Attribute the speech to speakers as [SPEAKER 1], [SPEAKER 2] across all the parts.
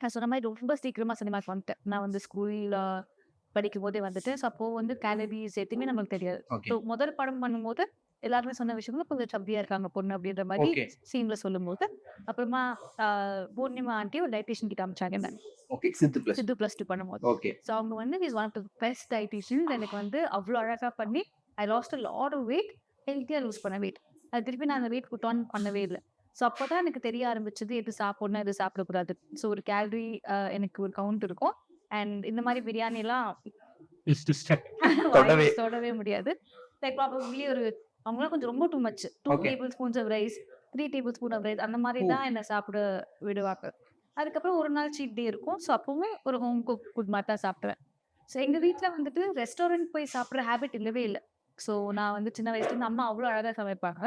[SPEAKER 1] நான் சொன்ன மாதிரி ரொம்ப சீக்கிரமா சினிமாக்கு வந்துட்டேன். நான் வந்து ஸ்கூல்ல படிக்கும்போதே வந்துட்டேன். ஸோ அப்போ வந்து கேலரிஸ் எதுவுமே நமக்கு தெரியாது.
[SPEAKER 2] ஓகே.
[SPEAKER 1] ஸோ முதல் படம் பண்ணும்போது எல்லாருமே சொன்ன விஷயங்கள் கொஞ்சம் சப்பியா இருக்காங்க பொண்ணு அப்படின்ற மாதிரி
[SPEAKER 2] ஓகே.
[SPEAKER 1] சீன்ல சொல்லும்போது, அப்புறமா பூர்ணிமா ஆண்டி ஒரு டயட்டீஷியன் கிட்ட அனுப்பிச்சாங்க என்ன.
[SPEAKER 2] ஓகே. சித்து பிளஸ்.
[SPEAKER 1] சித்து +2 பண்ணும்போது.
[SPEAKER 2] ஓகே.
[SPEAKER 1] ஸோ அவங்க வந்து is one of the best dietitians. எனக்கு வந்து அவ்ளோ அழகா பண்ணி I lost a lot of weight. ஹெல்த்தியா லூஸ் பண்ண வெயிட். அது திருப்பி நான் அந்த வெயிட் புட் ஆன் பண்ணவே இல்ல. ஸோ அப்பதான் எனக்கு தெரிய ஆரம்பிச்சது எது சாப்பிடணும், எது சாப்பிடக்கூடாது. ஸோ ஒரு கேலரி எனக்கு ஒரு கவுண்ட் இருக்கும். அண்ட் இந்த மாரி பிரியாணிலாம்
[SPEAKER 2] தொடவே.
[SPEAKER 1] வாய்ஸ் தொடவே முடியாது. லைக் ப்ராபப்லி ஒரு அவங்கலாம் கொஞ்சம் ரொம்ப too much. 2
[SPEAKER 2] okay.
[SPEAKER 1] Table spoons of rice, 3 table spoon of rice அந்த மாரி
[SPEAKER 2] ஓ!
[SPEAKER 1] தான் என்ன சாப்பிட விடுவாங்க. அதுக்கப்புறம் ஒரு நாள் சீட் டே இருக்கும். ஸோ அப்பவும் ஒரு ஹோம் குக் ஃபுட் மாரி தான் சாப்பிடுவேன். ஸோ எங்க வீட்ல வந்துட்டு ரெஸ்டாரண்ட் போய் சாப்பிடுற ஹேபிட் இல்லவே இல்ல. ஸோ நான் வந்து சின்ன வயசுலேருந்து அம்மா அவ்ளோ அழகா சமைப்பாங்க.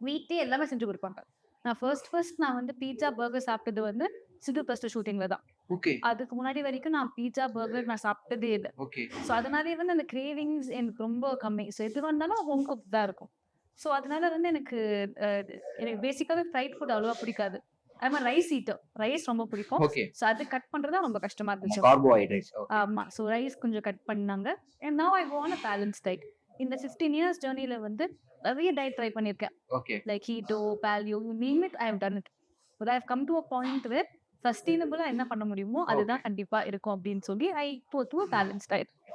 [SPEAKER 1] வீட்லயே எல்லாமே செஞ்சு குடுப்பாங்க. நான் ஃபர்ஸ்ட் நான் வந்து பீட்ஸா, பர்கர் சாப்பிட்டது வந்து சித்து +2 ஷூட்டிங்ல தான்.
[SPEAKER 2] ஓகே.
[SPEAKER 1] அதுக்கு முன்னாடி வரைக்கும் நான் பீட்ஸா, பர்கர் நான் சாப்பிட்டதே இல்ல.
[SPEAKER 2] ஓகே.
[SPEAKER 1] ஸோ அதனாலயே வந்து அந்த கிரேவிங்ஸ் எனக்கு ரொம்ப கம்மி. ஸோ எதுவா இருந்தாலும் ஹோம் குக் தான் இருக்கும். ஸோ அதனால வந்து அ எனக்கு பேசிக்காவே ஃப்ரைட் ஃபுட் அவ்வளவா பிடிக்காது. ஐ அம் அ ரைஸ் ஈட்டர். ரைஸ் ரொம்ப பிடிக்கும்.
[SPEAKER 2] ஓகே.
[SPEAKER 1] ஸோ அது கட் பண்றது தான் ரொம்ப கஷ்டமா
[SPEAKER 2] ஆமா.
[SPEAKER 1] இருந்துச்சு.
[SPEAKER 2] கார்போஹைட்ரேட்ஸ். ஓகே.
[SPEAKER 1] ஆமா. ஸோ ரைஸ் கொஞ்சம் கட் பண்ணாங்க. And now I go on a balance diet. இந்த 15 இயர்ஸ் ஜர்னில வந்து நெறைய டயட் ட்ரை பண்ணியிருக்கேன்.
[SPEAKER 2] Okay.
[SPEAKER 1] Like keto, paleo you name it I have done it. But I have come to a point where சஸ்டெய்னபிளா என்ன பண்ண முடியுமோ,
[SPEAKER 2] ஓகே.
[SPEAKER 1] அதுதான் கண்டிப்பா இருக்கும் அப்படின்னு சொல்லி I go to a balance diet.